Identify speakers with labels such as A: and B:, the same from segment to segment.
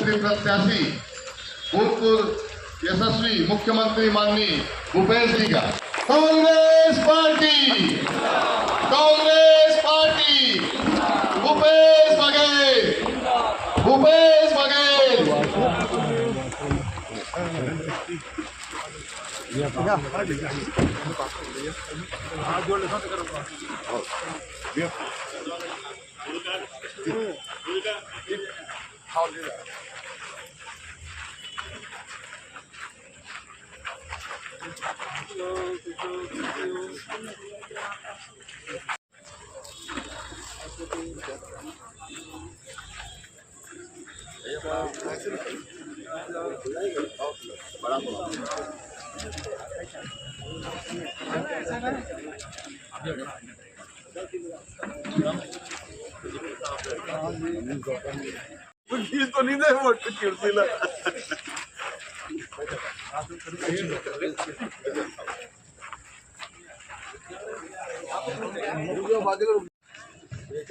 A: के प्रत्याशी भूतपूर्व यशस्वी मुख्यमंत्री माननीय भूपेश जी का। Congress party, Congress party, Bhupesh Baghel, Bhupesh Baghel. तो नहीं दे वो चिड़चिड़ा।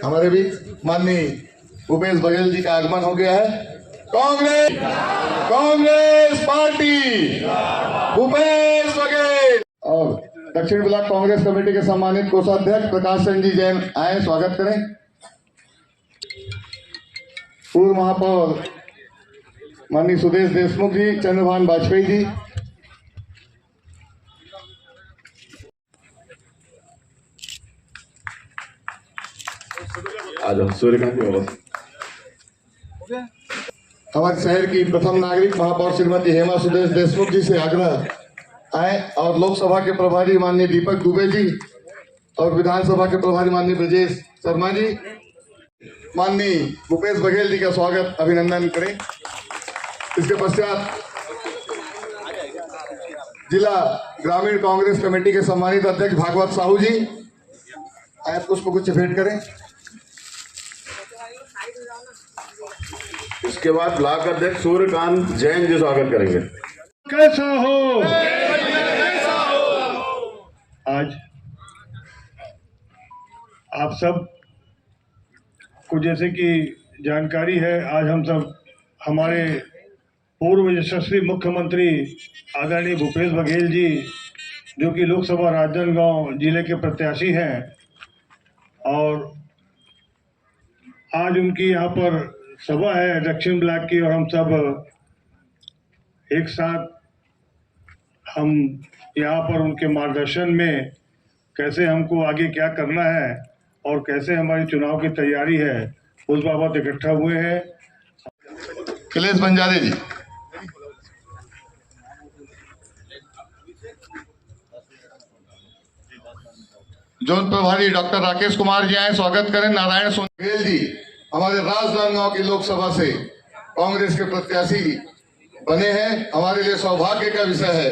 A: हमारे बीच माननीय भूपेश बघेल जी का आगमन हो गया है। कांग्रेस, कांग्रेस पार्टी, भूपेश बघेल। और दक्षिण ब्लॉक कांग्रेस कमेटी के सम्मानित कोषाध्यक्ष प्रकाश चंद जी जैन आए, स्वागत करें। पूर्व महापौर माननीय सुदेश देशमुख जी, चंद्रभान वाजपेयी जी,
B: आज हम सूर्यकांत
A: हमारे शहर की प्रथम नागरिक महापौर श्रीमती हेमा सुदेश देशमुख जी से आग्रह आए और लोकसभा के प्रभारी माननीय दीपक दुबे जी और विधानसभा के प्रभारी माननीय ब्रजेश शर्मा जी माननीय भूपेश बघेल जी का स्वागत अभिनंदन करें। इसके पश्चात जिला ग्रामीण कांग्रेस कमेटी के सम्मानित अध्यक्ष भागवत साहू जी आए, पुष्पगुच्छ भेंट करें।
B: इसके बाद ब्लॉक अध्यक्ष सूर्यकांत जैन जी स्वागत करेंगे।
C: कैसा हो आज आप सब को जैसे कि जानकारी है, आज हम सब हमारे पूर्व यशस्वी मुख्यमंत्री आदरणीय भूपेश बघेल जी जो कि लोकसभा राजनांदगांव जिले के प्रत्याशी हैं और आज उनकी यहाँ पर सभा है दक्षिण ब्लॉक की और हम सब एक साथ हम यहाँ पर उनके मार्गदर्शन में कैसे हमको आगे क्या करना है और कैसे हमारी चुनाव की तैयारी है उस बाबत इकट्ठा हुए हैं।
A: अखिलेश बंजारे जी, जोन प्रभारी डॉक्टर राकेश कुमार जी आए, स्वागत करें। नारायण सोनगेल जी हमारे राजनांदगांव की लोकसभा से कांग्रेस के प्रत्याशी बने हैं, हमारे लिए सौभाग्य का विषय है।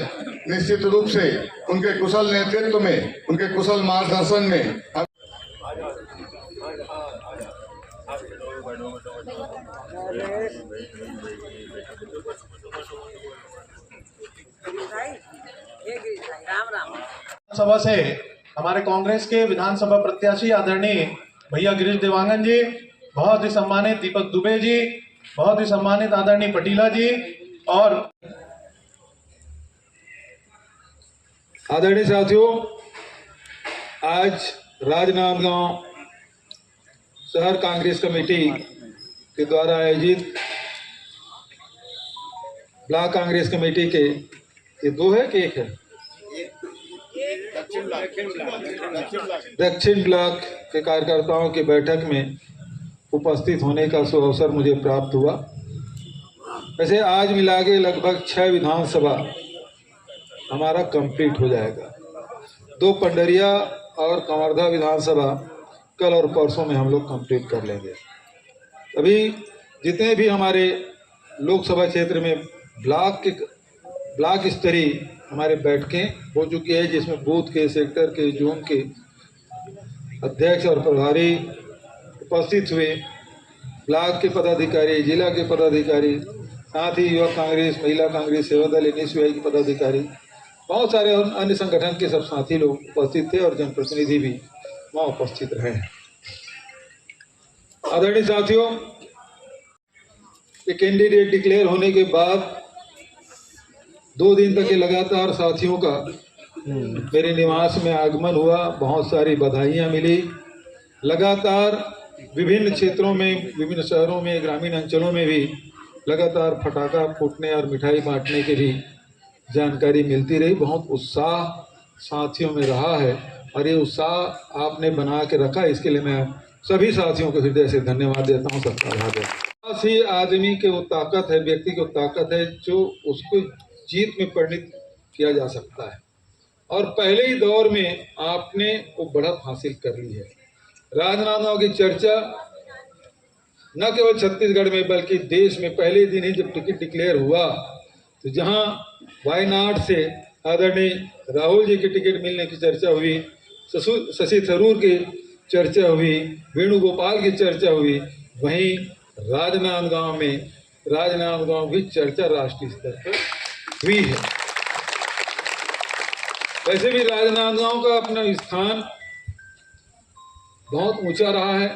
A: निश्चित रूप से उनके कुशल नेतृत्व में, उनके कुशल मार्गदर्शन में
D: सभा से हमारे कांग्रेस के विधानसभा प्रत्याशी आदरणीय भैया गिरीश देवांगन जी, बहुत ही सम्मानित दीपक दुबे जी, बहुत ही सम्मानित आदरणीय पटीला जी और
E: आदरणीय साथियों, आज राजनांदगांव शहर कांग्रेस कमेटी के द्वारा आयोजित ब्लॉक कांग्रेस कमेटी के ये दो है कि एक है दक्षिण ब्लॉक के कार्यकर्ताओं की बैठक में उपस्थित होने का अवसर मुझे प्राप्त हुआ। वैसे आज मिला के लगभग 6 विधानसभा हमारा कंप्लीट हो जाएगा। 2 पंडरिया और कवर्धा विधानसभा कल और परसों में हम लोग कंप्लीट कर लेंगे। अभी जितने भी हमारे लोकसभा क्षेत्र में ब्लॉक स्तरीय हमारे बैठकें हो चुकी है, जिसमें बूथ के, सेक्टर के, जोन के अध्यक्ष और प्रभारी उपस्थित हुए, ब्लॉक के पदाधिकारी, जिला के पदाधिकारी, साथ ही युवा कांग्रेस, महिला कांग्रेस, सेवा दल, NSUI के पदाधिकारी, बहुत सारे अन्य संगठन के सब साथी लोग उपस्थित थे और जनप्रतिनिधि भी वहाँ उपस्थित रहे हैं। आदरणीय साथियों, कि कैंडिडेट डिक्लेयर होने के बाद 2 दिन तक ये लगातार साथियों का मेरे निवास में आगमन हुआ, बहुत सारी बधाइयाँ मिली। लगातार विभिन्न क्षेत्रों में, विभिन्न शहरों में, ग्रामीण अंचलों में भी लगातार पटाखा फूटने और मिठाई बांटने की भी जानकारी मिलती रही। बहुत उत्साह साथियों में रहा है और ये उत्साह आपने बना के रखा, इसके लिए मैं सभी साथियों को हृदय से धन्यवाद देता हूँ। सबका आभार है। ऐसी आदमी की वो ताकत है, व्यक्ति की वो ताकत है जो उसको जीत में परिणत किया जा सकता है, और पहले ही दौर में आपने वो बढ़त हासिल कर ली है। राजनांदगांव की चर्चा न केवल छत्तीसगढ़ में बल्कि देश में पहले दिन ही जब टिकट डिक्लेयर हुआ तो जहां वायनाड से आदरणीय राहुल जी की टिकट मिलने की चर्चा हुई, शशि थरूर की चर्चा हुई, वेणुगोपाल की चर्चा हुई, वहीं राजनांदगांव की चर्चा राष्ट्रीय स्तर पर हुई है। वैसे भी राजनांदगांव का अपना स्थान बहुत ऊंचा रहा है,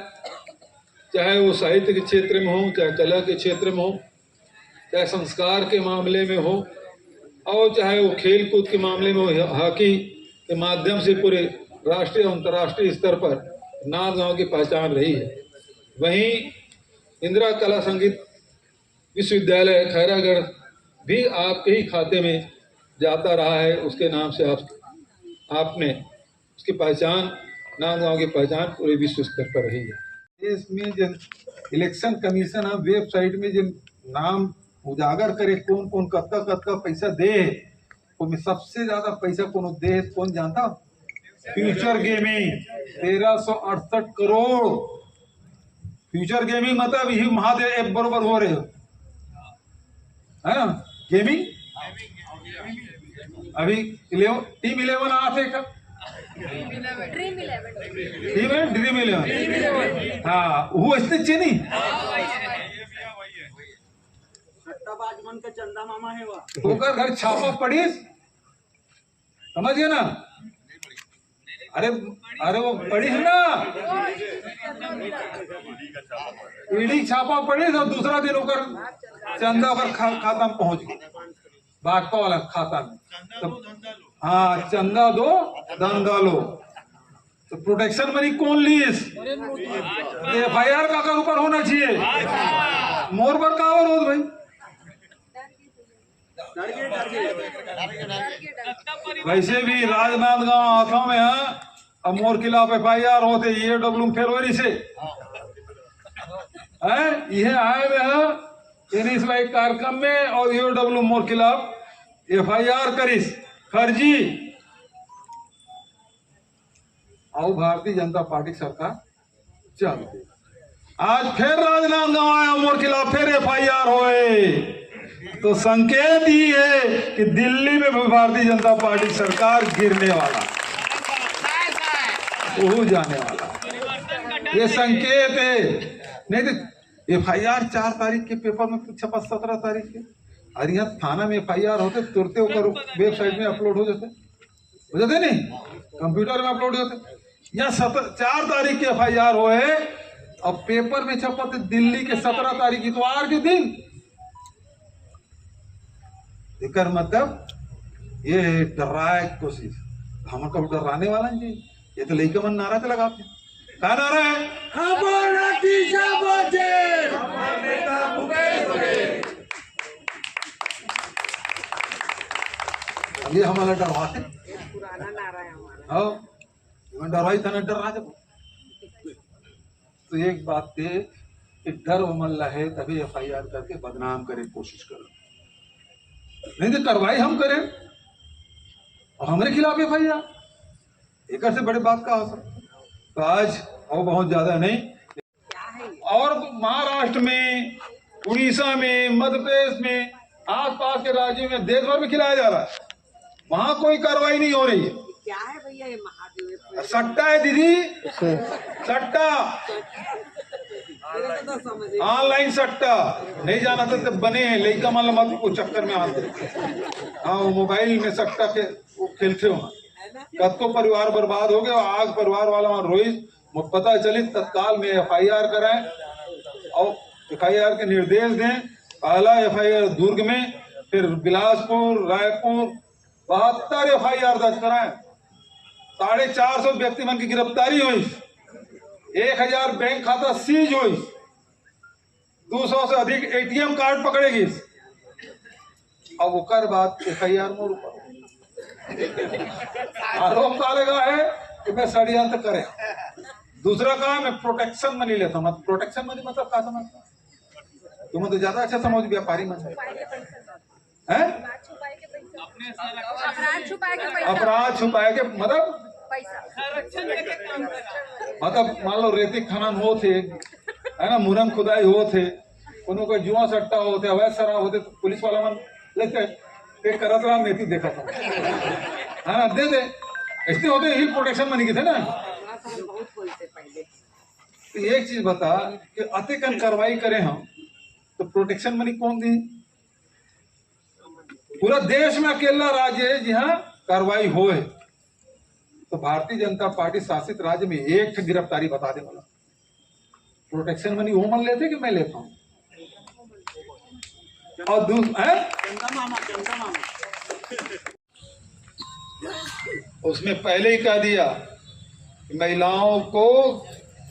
E: चाहे वो साहित्य के क्षेत्र में हो, चाहे कला के क्षेत्र में हो, चाहे संस्कार के मामले में हो, और चाहे वो खेल कूद के मामले में हो। हॉकी के माध्यम से पूरे राष्ट्रीय और अंतर्राष्ट्रीय स्तर पर नांदगांव की पहचान रही है। वहीं इंदिरा कला संगीत विश्वविद्यालय खैरागढ़ भी आपके ही खाते में जाता रहा है, उसके नाम से आपने उसकी पहचान, नांदगांव की पहचान पूरे विश्व स्तर पर रही है। देश में जिन इलेक्शन कमीशन वेबसाइट में जिन नाम उजागर करे कौन कौन कत्ता पैसा दे, उनमें सबसे ज्यादा पैसा कौन दे, कौन जानता? Future gaming 1368 crore. Future gaming मतलब यही महादेव ऐप बरोबर हो रहे हो, है ना? गेमिंग अभी टीम 11 आते का ड्रीम 11 हाँ वो इसने चीनी
F: चंदा मामा है
E: होकर घर छापा पड़ी, समझिए ना? अरे वो पड़ी है ना, ईडी छापा पड़ी तो दूसरा दिन होकर चंदा पर खाता में पहुंच गई, भाजपा वाला खाता में। तो हाँ, चंदा दो धंधा लो, तो प्रोटेक्शन मनी कौन ली? FIR का ऊपर होना चाहिए, मोर पर का और हो भाई। वैसे भी राजनांदगांव आंखों में है, अब मोर खिलाफ FIR होते EAW फरवरी से यह आए हुए है इस कार्यक्रम में, और EAW मोर खिलाफ FIR करिस फर्जी, और भारतीय जनता पार्टी सरकार चल। आज फिर राजनांदगांव आया मोर खिलाफ फिर FIR होए, तो संकेत ही है कि दिल्ली में भी भारतीय जनता पार्टी सरकार गिरने वाला, वो जाने वाला, ये संकेत है। नहीं तो FIR 4 तारीख के पेपर में छपा 17 तारीख के, और यहाँ थाना में FIR होते तुरंत होकर वेबसाइट में अपलोड हो जाते नहीं, कंप्यूटर में अपलोड हो जाते। यहाँ 4 तारीख के FIR हुए और पेपर में छपा थे दिल्ली के 17 तारीख इतवार के दिन। एकर मतलब ये डराए कोशिश, हम कब डराने वाला जी? ये तो लइका मन नारा लगाते, क्या नारा है? ये हमारा डरवाते,
F: पुराना नारा है हमारा।
E: डरवाई था ना, डरा जब तो एक बात थे कि डर उमल है तभी FIR करके बदनाम करे कोशिश करो, नहीं तो कार्रवाई हम करें और हमारे खिलाफ FIR, एक से बड़ी बात का हो सकता। तो आज और बहुत ज्यादा नहीं, और महाराष्ट्र में, उड़ीसा में, मध्य प्रदेश में, आसपास के राज्यों में, देश भर में खिलाया जा रहा है, वहां कोई कार्रवाई नहीं हो रही है।
F: क्या है भैया ये महादेव?
E: सट्टा है दीदी, सट्टा, ऑनलाइन सट्टा। नहीं जाना तो बने हैं लइका माल मत को चक्कर में आते, हाँ मोबाइल में सट्टा के वो खेलते हो, कद को परिवार बर्बाद हो गया। आग परिवार वाला रोहित पता चली तत्काल में FIR कराएं और FIR के निर्देश दें पहला FIR दुर्ग में, फिर बिलासपुर, रायपुर 72 FIR दर्ज कराए। 450 व्यक्ति मन की गिरफ्तारी हुई, 1000 बैंक खाता सीज हुई, 200 से अधिक ATM कार्ड पकड़े गए। अब ओकर बाद FIR मोड़ आरोप का लगा है कि मैं षड्यंत्र करे। दूसरा काम है प्रोटेक्शन मनी लेता हूँ। प्रोटेक्शन मनी मतलब क्या समझता? तुम तो ज्यादा अच्छा समझ, व्यापारी मन है, अपराध छुपाए के मतलब मान लो रेती खनन हो थे, है ना, मुरम खुदाई हो थे, उन्हों को जुआ सट्टा होते, अवैध शराब होते, तो पुलिस वाला मन लेते एक करत रहा नहीं देखा था, है ना, दे दे ऐसे होते ही प्रोटेक्शन मनी के थे ना। तो एक चीज बता कि अतिक्रमण कार्रवाई करें हम तो प्रोटेक्शन मनी कौन दी? पूरा देश में अकेला राज्य है जहां कार्रवाई होए। तो भारतीय जनता पार्टी शासित राज्य में एक गिरफ्तारी बता दे मला। प्रोटेक्शन मनी वो मन लेते कि मैं लेता हूं? और उसमें पहले ही कह दिया कि महिलाओं को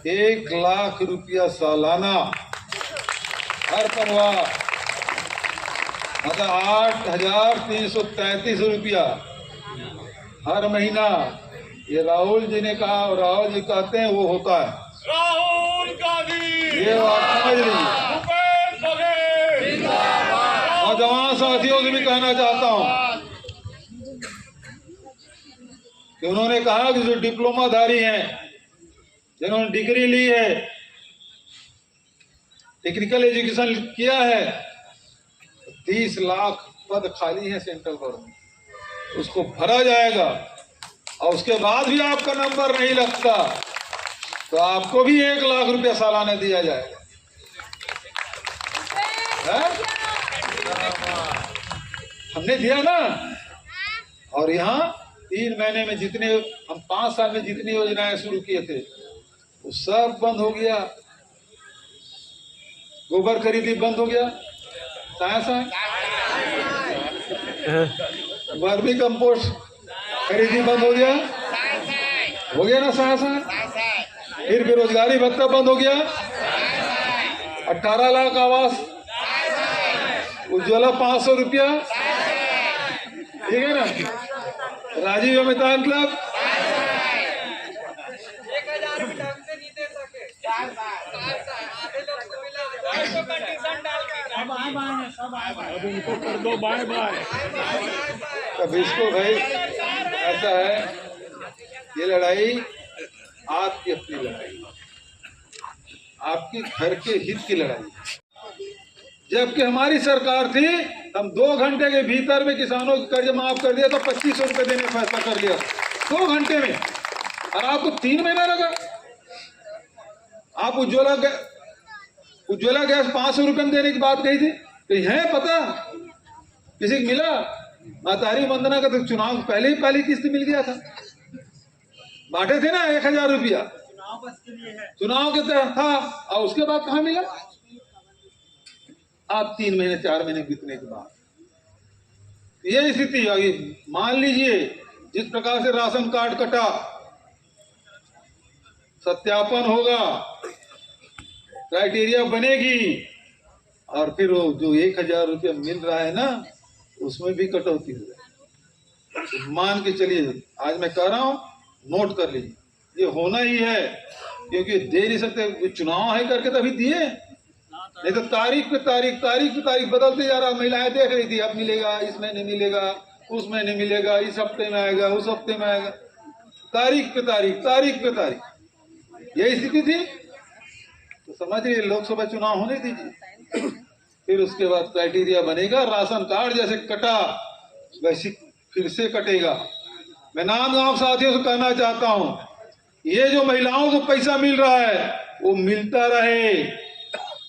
E: 1 लाख रुपया सालाना हर परिवार, मतलब 8,333 रुपया हर महीना। ये राहुल जी ने कहा और राहुल जी कहते हैं वो होता है।
G: राहुल गांधी,
E: ये बात समझ लीजिए। नौजवान साथियों से भी कहना चाहता हूं कि उन्होंने कहा कि जो डिप्लोमाधारी हैं, जिन्होंने डिग्री ली है, टेक्निकल एजुकेशन किया है, 30 लाख पद खाली है सेंट्रल गवर्नमेंट, उसको भरा जाएगा। और उसके बाद भी आपका नंबर नहीं लगता तो आपको भी 1 लाख रुपया सालाना दिया जाएगा। हमने दिया ना। और यहाँ 3 महीने में जितने, हम 5 साल में जितनी योजनाएं शुरू किए थे वो सब बंद हो गया। गोबर खरीदी बंद हो गया, वर्मी कंपोस्ट खरीदी बंद हो गया ना फिर बेरोजगारी भत्ता बंद हो गया, 18 लाख आवास, उज्ज्वला 500 रुपया, ठीक है ना, राजीव अमिताभ क्लब, अब इसको भाई ऐसा है, ये लड़ाई आपकी अपनी लड़ाई, आपकी घर के हित की लड़ाई। जबकि हमारी सरकार थी, हम 2 घंटे के भीतर में किसानों की कर्ज माफ कर दिया तो 2500 रुपए देने का फैसला कर लिया 2 घंटे में, और आपको 3 महीना लगा। आप उज्ज्वला गैस 500 रुपए में देने की बात कही थी, कहीं है पता किसी को मिला? मातारी वंदना का तो चुनाव पहले ही पहली किस्त मिल गया था, बांटे थे ना 1000 रुपया चुनाव के तहत था, और उसके बाद कहां मिला? आप 3 महीने 4 महीने बीतने के बाद ये स्थिति आ गई। मान लीजिए जिस प्रकार से राशन कार्ड कटा, सत्यापन होगा, क्राइटेरिया बनेगी, और फिर वो जो 1000 रुपया मिल रहा है ना उसमें भी कटौती हो जाए। तो मान के चलिए, आज मैं कह रहा हूं, नोट कर लीजिए, ये होना ही है, क्योंकि दे नहीं सकते, चुनाव है करके तभी दिए, नहीं तो तारीख पे तारीख बदलते जा रहा। महिलाएं देख रही थी, अब मिलेगा, इस महीने मिलेगा, उस महीने मिलेगा, इस हफ्ते में आएगा, उस हफ्ते में आएगा, तारीख पे तारीख, यही स्थिति थी। तो समझिए लोकसभा चुनाव होने दीजिए, फिर उसके बाद क्राइटेरिया बनेगा, राशन कार्ड जैसे कटा वैसे फिर से कटेगा। मैं नाम साथियों से कहना चाहता हूं, ये जो महिलाओं को पैसा मिल रहा है वो मिलता रहे।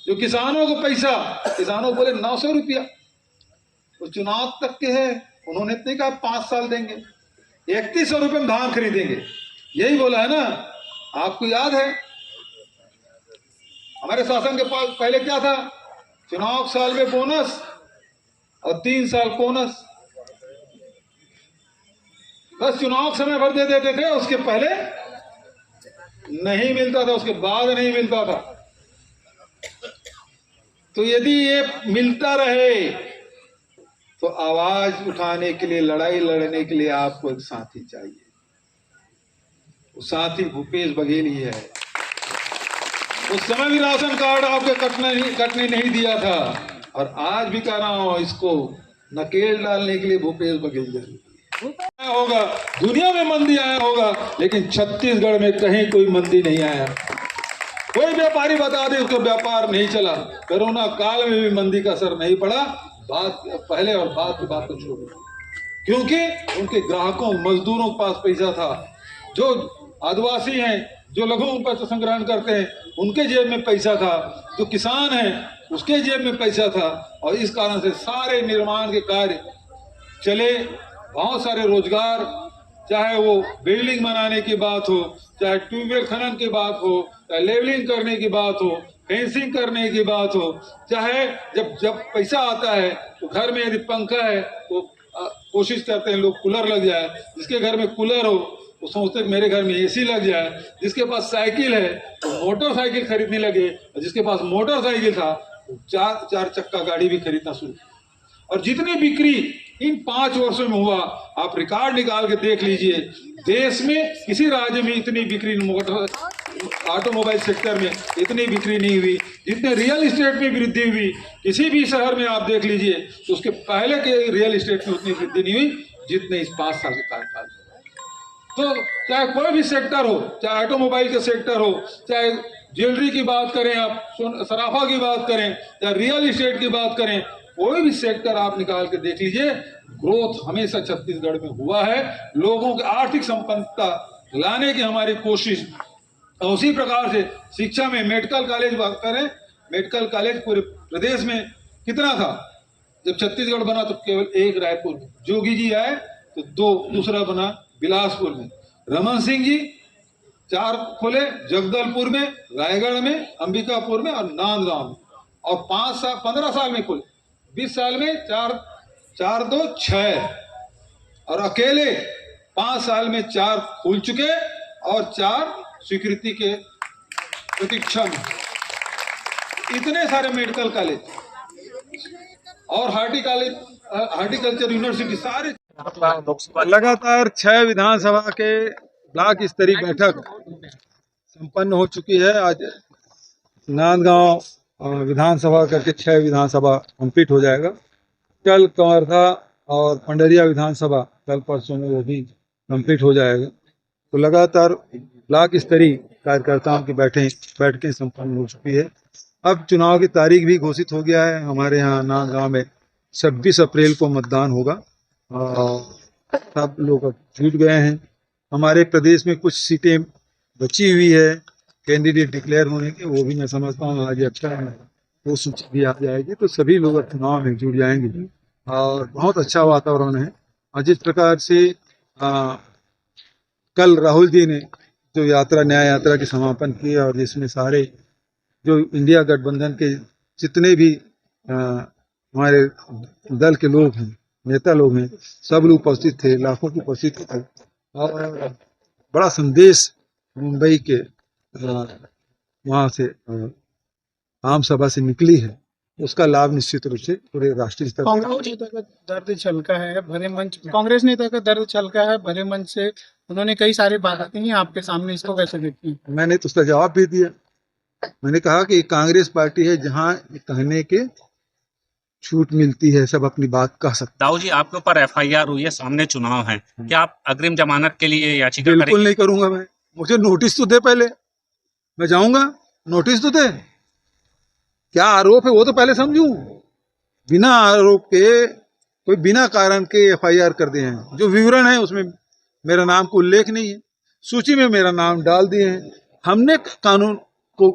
E: जो किसानों को पैसा, किसानों बोले 900 रुपया, वो चुनाव तक के है, उन्होंने इतने कहा 5 साल देंगे, 3100 रुपये में धान खरीदेंगे, यही बोला है ना। आपको याद है हमारे शासन के पहले क्या था? चुनाव साल में बोनस और 3 साल बोनस। बस चुनाव समय भर दे देते थे, उसके पहले नहीं मिलता था, उसके बाद नहीं मिलता था। तो यदि ये मिलता रहे तो आवाज उठाने के लिए, लड़ाई लड़ने के लिए आपको एक साथी चाहिए। वो साथी भूपेश बघेल ही है। उस समय भी राशन कार्ड आपके कटने नहीं दिया था, और आज भी कह रहा हूं, इसको नकेल डालने के लिए भूपेश बघेल जरूरी आया होगा। दुनिया में मंदी आया होगा, लेकिन छत्तीसगढ़ में कहीं कोई मंदी नहीं आया। कोई व्यापारी बता दे उसका व्यापार नहीं चला। कोरोना काल में भी मंदी का असर नहीं पड़ा। बात पहले और बाद की बात को छोड़ो, क्योंकि उनके ग्राहकों, मजदूरों के पास पैसा था। जो आदिवासी हैं, जो लघु उपज संग्रहण करते हैं, उनके जेब में पैसा था। जो किसान हैं, उसके जेब में पैसा था। और इस कारण से सारे निर्माण के कार्य चले। बहुत सारे रोजगार, चाहे वो बिल्डिंग बनाने की बात हो, चाहे ट्यूबवेल खनन की बात हो, चाहे लेवलिंग करने की बात हो, फेंसिंग करने की बात हो, चाहे जब पैसा आता है तो घर में यदि पंखा है तो कोशिश करते हैं लोग कूलर लग जाए। जिसके घर में कूलर हो वो सोचते हैं मेरे घर में एसी लग जाए। जिसके पास साइकिल है तो मोटरसाइकिल खरीदने लगे, और जिसके पास मोटरसाइकिल था तो चार चक्का गाड़ी भी खरीदना शुरू। और जितनी बिक्री इन 5 वर्षों में हुआ, आप रिकॉर्ड निकाल के देख लीजिए। देश में किसी राज्य में इतनी बिक्री, ऑटोमोबाइल सेक्टर में इतनी बिक्री नहीं हुई। जितने रियल एस्टेट में वृद्धि हुई, किसी भी शहर में आप देख लीजिए तो उसके पहले के रियल एस्टेट में उतनी वृद्धि नहीं हुई जितने इस 5 साल के कार्यकाल में। तो चाहे कोई भी सेक्टर हो, चाहे ऑटोमोबाइल का सेक्टर हो, चाहे ज्वेलरी की बात करें, आप सराफा की बात करें, चाहे रियल एस्टेट की बात करें, कोई भी सेक्टर आप निकाल के देख लीजिए, ग्रोथ हमेशा छत्तीसगढ़ में हुआ है। लोगों की आर्थिक संपन्नता लाने की हमारी कोशिश। और उसी प्रकार से शिक्षा में मेडिकल कॉलेज बात करें, मेडिकल कॉलेज पूरे प्रदेश में कितना था? जब छत्तीसगढ़ बना तो केवल 1 रायपुर में। जोगी जी आए तो 2, दूसरा बना बिलासपुर में। रमन सिंह जी 4 खोले, जगदलपुर में, रायगढ़ में, अंबिकापुर में और नांदगांव में। और 15 साल में खोले, 20 साल में 4, 2, 6। और अकेले 5 साल में 4 खुल चुके और 4 स्वीकृति के प्रतीक्षा में। इतने सारे मेडिकल कॉलेज और हार्टिकल्चर यूनिवर्सिटी, सारे लगातार 6 विधानसभा के ब्लॉक स्तरीय बैठक संपन्न हो चुकी है। आज नांदगांव विधानसभा करके 6 विधानसभा कंप्लीट हो जाएगा। कल कवर्धा और पंडरिया विधानसभा कल परसों में वो भी कंप्लीट हो जाएगा। तो लगातार ब्लॉक स्तरीय कार्यकर्ताओं की बैठकें संपन्न हो चुकी है। अब चुनाव की तारीख भी घोषित हो गया है। हमारे यहाँ नांदगांव में 26 अप्रैल को मतदान होगा और सब लोग अब जुट गए हैं। हमारे प्रदेश में कुछ सीटें बची हुई है कैंडिडेट डिक्लेयर होने की, वो भी मैं समझता हूँ आज अच्छा है, वो सूची भी आ जाएगी तो सभी लोग अब चुनाव में जुट जाएंगे और बहुत अच्छा वातावरण है। और जिस प्रकार से कल राहुल जी ने जो यात्रा, न्याय यात्रा की समापन की और जिसमें सारे जो इंडिया गठबंधन के जितने भी हमारे दल के लोग हैं, नेता लोग हैं, सब लोग उपस्थित थे, लाखों की उपस्थिति थे। और बड़ा संदेश मुंबई के वहाँ से आम सभा से निकली है, उसका लाभ निश्चित रूप से पूरे राष्ट्रीय स्तर पर।
H: कांग्रेस नेता का दर्द छलका है भरे मंच में। कांग्रेस नेता का दर्द छलका है भरे मंच से, उन्होंने कई सारी बातें की आपके सामने, इसको कैसे देखते हैं?
E: मैंने तो उसका जवाब भी दिया। मैंने कहा कि कांग्रेस पार्टी है जहां कहने के छूट मिलती है, सब अपनी बात कह सकते।
I: दाऊ जी, आपके ऊपर FIR हुई है, सामने चुनाव है, क्या आप अग्रिम जमानत के लिए याचिका करेंगे?
E: बिल्कुल नहीं करूंगा मैं। मुझे नोटिस तो दे, पहले मैं जाऊंगा, नोटिस तो दे। क्या आरोप है वो तो पहले समझूं। बिना आरोप के, कोई बिना कारण के FIR कर दिए हैं। जो विवरण है उसमें मेरा नाम को उल्लेख नहीं है, सूची में मेरा नाम डाल दिए हैं। हमने कानून को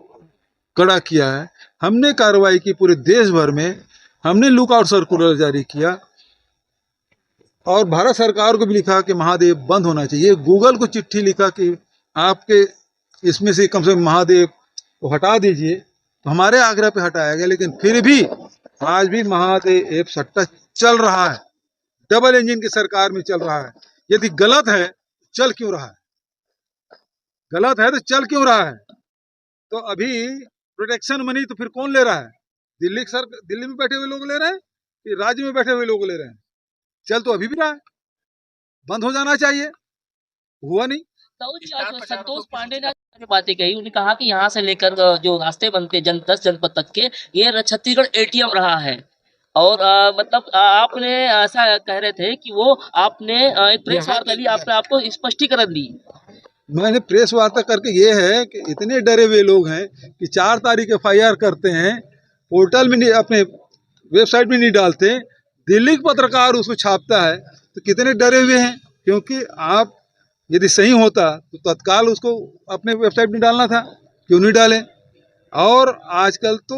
E: कड़ा किया है, हमने कार्रवाई की पूरे देश भर में, हमने लुकआउट सर्कुलर जारी किया और भारत सरकार को भी लिखा कि महादेव बंद होना चाहिए। गूगल को चिट्ठी लिखा कि आपके इसमें से कम से कम महादेव को हटा दीजिए, तो हमारे आग्रह पे हटाया गया, लेकिन फिर भी आज भी महादेव सट्टा चल रहा है, डबल इंजन की सरकार में चल रहा है। यदि गलत है चल क्यों रहा है? गलत है तो चल क्यों रहा है? तो अभी प्रोटेक्शन मनी तो फिर कौन ले रहा है? दिल्ली में बैठे हुए लोग ले रहे हैं कि राज्य में बैठे हुए लोग ले रहे हैं? चल तो अभी भी रहा है, बंद हो जाना चाहिए, हुआ नहीं।
J: संतोष पांडे ने बातें कही, उन्होंने कहा कि यहाँ से लेकर जो रास्ते बनते 10 जनपद तक के, ये छत्तीसगढ़ एटीएम रहा है। और मतलब आपने ऐसा कह रहे थे कि वो आपने एक प्रेस वार्ता ली, आपने आपको स्पष्टीकरण दी।
E: मैंने प्रेस वार्ता करके ये है कि इतने डरे हुए लोग हैं कि 4 तारीख FIR करते हैं, पोर्टल में नहीं, अपने वेबसाइट में नहीं डालते, दिल्ली का पत्रकार उसको छापता है, तो कितने डरे हुए हैं। क्योंकि आप यदि सही होता तो तत्काल उसको अपने वेबसाइट में डालना था, क्यों नहीं डालें? और आजकल तो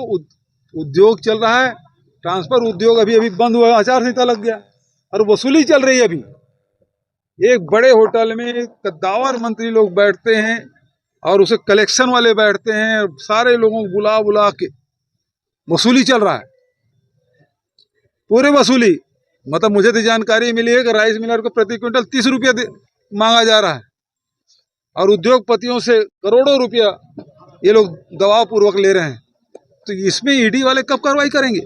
E: उद्योग चल रहा है, ट्रांसफर उद्योग अभी बंद हुआ, आचार संहिता लग गया और वसूली चल रही है। अभी एक बड़े होटल में कद्दावर मंत्री लोग बैठते हैं और उसे कलेक्शन वाले बैठते हैं, सारे लोगों को बुला बुला के वसूली चल रहा है, पूरे वसूली। मतलब मुझे तो जानकारी मिली है कि राइस मिलर को प्रति क्विंटल 30 रुपया मांगा जा रहा है और उद्योगपतियों से करोड़ों रुपया ये लोग दबाव पूर्वक ले रहे हैं। तो इसमें ईडी वाले कब कार्रवाई करेंगे?